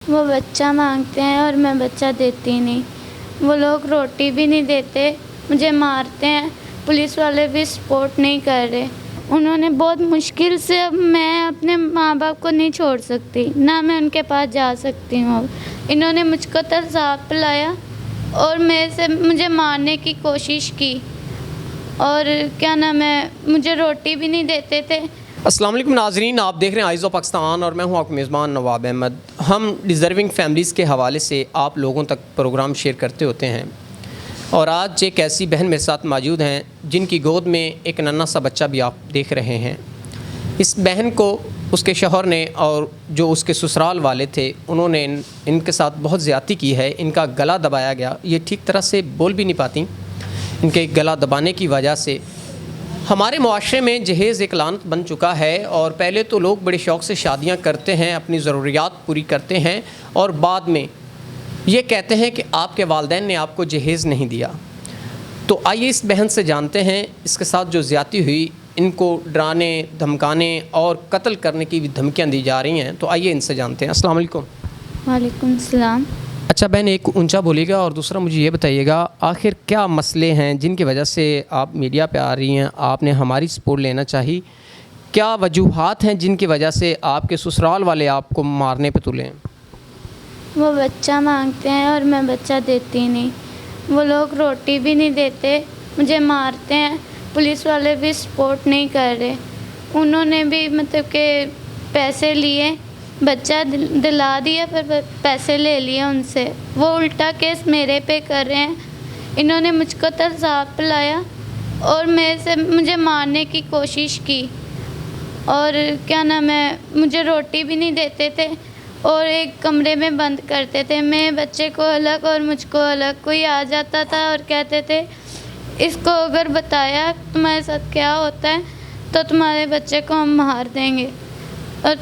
وہ بچہ مانگتے ہیں اور میں بچہ دیتی نہیں. وہ لوگ روٹی بھی نہیں دیتے, مجھے مارتے ہیں. پولیس والے بھی سپورٹ نہیں کر رہے. انہوں نے بہت مشکل سے, اب میں اپنے ماں باپ کو نہیں چھوڑ سکتی, نہ میں ان کے پاس جا سکتی ہوں. اب انہوں نے مجھ کو تیزاب پلایا اور مجھے مارنے کی کوشش کی, اور کیا نام ہے, مجھے روٹی بھی نہیں دیتے تھے. السلام علیکم ناظرین, آپ دیکھ رہے ہیں آئیز آف پاکستان اور میں ہوں آپ کا میزبان نواب احمد. ہم ڈیزرونگ فیملیز کے حوالے سے آپ لوگوں تک پروگرام شیئر کرتے ہوتے ہیں, اور آج ایک ایسی بہن میرے ساتھ موجود ہیں جن کی گود میں ایک ننھا سا بچہ بھی آپ دیکھ رہے ہیں. اس بہن کو اس کے شوہر نے اور جو اس کے سسرال والے تھے انہوں نے ان کے ساتھ بہت زیادتی کی ہے. ان کا گلا دبایا گیا, یہ ٹھیک طرح سے بول بھی نہیں پاتی. ان کے گلا دبانے کی وجہ سے ہمارے معاشرے میں جہیز ایک لعنت بن چکا ہے. اور پہلے تو لوگ بڑے شوق سے شادیاں کرتے ہیں, اپنی ضروریات پوری کرتے ہیں, اور بعد میں یہ کہتے ہیں کہ آپ کے والدین نے آپ کو جہیز نہیں دیا. تو آئیے اس بہن سے جانتے ہیں اس کے ساتھ جو زیادتی ہوئی, ان کو ڈرانے دھمکانے اور قتل کرنے کی بھی دھمکیاں دی جا رہی ہیں. تو آئیے ان سے جانتے ہیں. السلام علیکم. وعلیکم السلام. اچھا بہن, ایک اونچا بولیے گا, اور دوسرا مجھے یہ بتائیے گا آخر کیا مسئلے ہیں جن کی وجہ سے آپ میڈیا پہ آ رہی ہیں, آپ نے ہماری سپورٹ لینا چاہی, کیا وجوہات ہیں جن کی وجہ سے آپ کے سسرال والے آپ کو مارنے پہ تلے ہیں؟ وہ بچہ مانگتے ہیں اور میں بچہ دیتی نہیں. وہ لوگ روٹی بھی نہیں دیتے, مجھے مارتے ہیں. پولیس والے بھی سپورٹ نہیں کر رہے. انہوں نے بھی مطلب کہ پیسے لیے, بچہ دلا دیا, پھر پیسے لے لیے ان سے. وہ الٹا کیس میرے پہ کر رہے ہیں. انہوں نے مجھ کو تیزاب پلایا اور مجھے مارنے کی کوشش کی, اور کیا نام ہے, مجھے روٹی بھی نہیں دیتے تھے, اور ایک کمرے میں بند کرتے تھے. میں بچے کو الگ اور مجھ کو الگ. کوئی آ جاتا تھا اور کہتے تھے اس کو اگر بتایا تمہارے ساتھ کیا ہوتا ہے تو تمہارے بچے کو ہم مار دیں گے. اور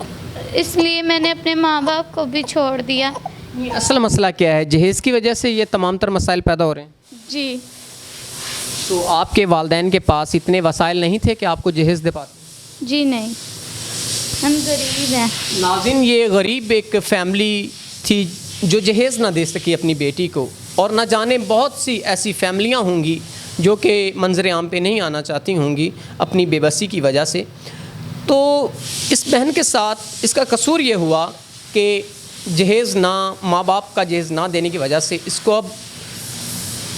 اس لیے میں نے اپنے ماں باپ کو بھی چھوڑ دیا. اصل مسئلہ کیا ہے؟ جہیز کی وجہ سے یہ تمام تر مسائل پیدا ہو رہے ہیں. جی. تو آپ کے والدین کے پاس اتنے وسائل نہیں تھے کہ آپ کو جہیز دے پاتے؟ جی نہیں, ہم غریب ہیں. ناظرین, یہ غریب ایک فیملی تھی جو جہیز نہ دے سکی اپنی بیٹی کو, اور نہ جانے بہت سی ایسی فیملیاں ہوں گی جو کہ منظر عام پہ نہیں آنا چاہتی ہوں گی اپنی بے بسی کی وجہ سے. تو اس بہن کے ساتھ اس کا قصور یہ ہوا کہ جہیز نہ, ماں باپ کا جہیز نہ دینے کی وجہ سے اس کو اب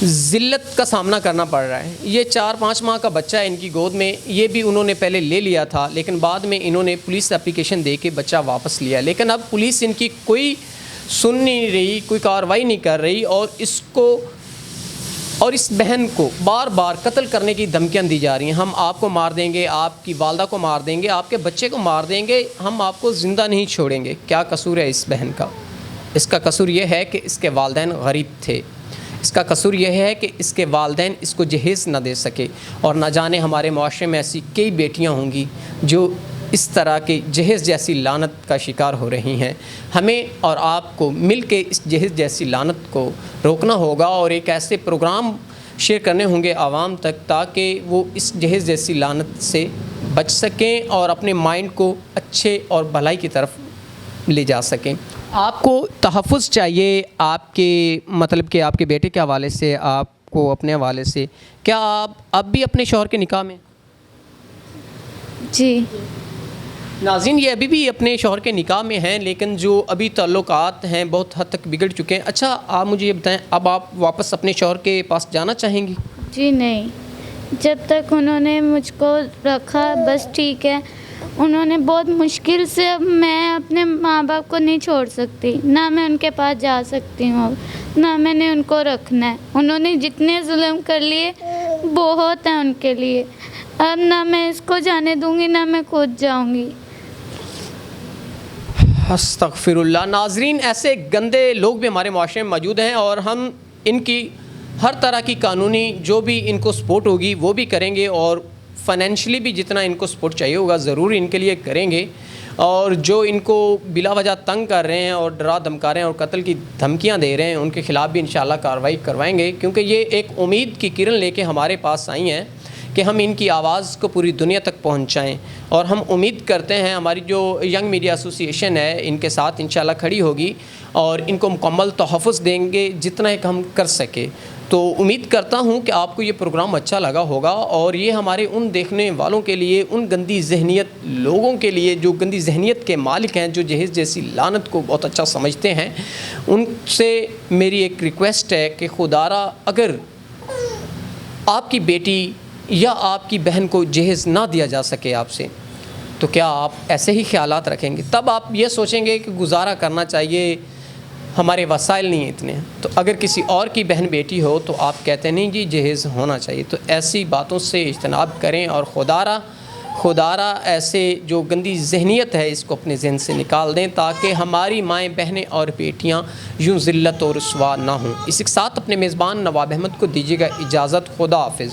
ذلت کا سامنا کرنا پڑ رہا ہے. یہ 4-5 ماہ کا بچہ ہے ان کی گود میں. یہ بھی انہوں نے پہلے لے لیا تھا, لیکن بعد میں انہوں نے پولیس اپلیکیشن دے کے بچہ واپس لیا. لیکن اب پولیس ان کی کوئی سن نہیں رہی, کوئی کارروائی نہیں کر رہی, اور اس بہن کو بار بار قتل کرنے کی دھمکیاں دی جا رہی ہیں. ہم آپ کو مار دیں گے, آپ کی والدہ کو مار دیں گے, آپ کے بچے کو مار دیں گے, ہم آپ کو زندہ نہیں چھوڑیں گے. کیا قصور ہے اس بہن کا؟ اس کا قصور یہ ہے کہ اس کے والدین غریب تھے. اس کا قصور یہ ہے کہ اس کے والدین اس کو جہیز نہ دے سکے, اور نہ جانے ہمارے معاشرے میں ایسی کئی بیٹیاں ہوں گی جو اس طرح کے جہیز جیسی لعنت کا شکار ہو رہی ہیں. ہمیں اور آپ کو مل کے اس جہیز جیسی لعنت کو روکنا ہوگا, اور ایک ایسے پروگرام شیئر کرنے ہوں گے عوام تک تاکہ وہ اس جہیز جیسی لعنت سے بچ سکیں اور اپنے مائنڈ کو اچھے اور بھلائی کی طرف لے جا سکیں. آپ کو تحفظ چاہیے آپ کے مطلب کہ آپ کے بیٹے کے حوالے سے, آپ کو اپنے حوالے سے. کیا آپ اب بھی اپنے شوہر کے نکاح میں؟ جی. ناظرین, یہ ابھی بھی اپنے شوہر کے نکاح میں ہیں, لیکن جو ابھی تعلقات ہیں بہت حد تک بگڑ چکے ہیں. اچھا, آپ مجھے یہ بتائیں, اب آپ واپس اپنے شوہر کے پاس جانا چاہیں گی؟ جی نہیں, جب تک انہوں نے مجھ کو رکھا بس ٹھیک ہے. انہوں نے بہت مشکل سے, اب میں اپنے ماں باپ کو نہیں چھوڑ سکتی, نہ میں ان کے پاس جا سکتی ہوں, نہ میں نے ان کو رکھنا ہے. انہوں نے جتنے ظلم کر لیے بہت ہیں ان کے لیے. اب نہ میں اس کو جانے دوں گی, نہ میں خود جاؤں گی. استغفر اللہ. ناظرین, ایسے گندے لوگ بھی ہمارے معاشرے میں موجود ہیں, اور ہم ان کی ہر طرح کی قانونی جو بھی ان کو سپورٹ ہوگی وہ بھی کریں گے, اور فائنینشلی بھی جتنا ان کو سپورٹ چاہیے ہوگا ضرور ان کے لیے کریں گے. اور جو ان کو بلا وجہ تنگ کر رہے ہیں اور ڈرا دھمکا رہے ہیں اور قتل کی دھمکیاں دے رہے ہیں, ان کے خلاف بھی انشاءاللہ کارروائی کروائیں گے, کیونکہ یہ ایک امید کی کرن لے کے ہمارے پاس آئی ہیں کہ ہم ان کی آواز کو پوری دنیا تک پہنچائیں، اور ہم امید کرتے ہیں ہماری جو ینگ میڈیا ایسوسی ایشن ہے ان کے ساتھ انشاءاللہ کھڑی ہوگی اور ان کو مکمل تحفظ دیں گے جتنا ایک ہم کر سکے۔ تو امید کرتا ہوں کہ آپ کو یہ پروگرام اچھا لگا ہوگا، اور یہ ہمارے ان دیکھنے والوں کے لیے، ان گندی ذہنیت لوگوں کے لیے جو گندی ذہنیت کے مالک ہیں، جو جہیز جیسی لعنت کو بہت اچھا سمجھتے ہیں، ان سے میری ایک ریکویسٹ ہے کہ خدارا اگر آپ کی بیٹی یا آپ کی بہن کو جہیز نہ دیا جا سکے آپ سے، تو کیا آپ ایسے ہی خیالات رکھیں گے؟ تب آپ یہ سوچیں گے کہ گزارا کرنا چاہیے، ہمارے وسائل نہیں اتنے ہیں۔ تو اگر کسی اور کی بہن بیٹی ہو تو آپ کہتے نہیں جی جہیز ہونا چاہیے۔ تو ایسی باتوں سے اجتناب کریں، اور خدارا ایسے جو گندی ذہنیت ہے اس کو اپنے ذہن سے نکال دیں، تاکہ ہماری مائیں بہنیں اور بیٹیاں یوں ذلت اور رسوا نہ ہوں۔ اس کے ساتھ اپنے میزبان نواب احمد کو دیجیے گا اجازت۔ خدا حافظ۔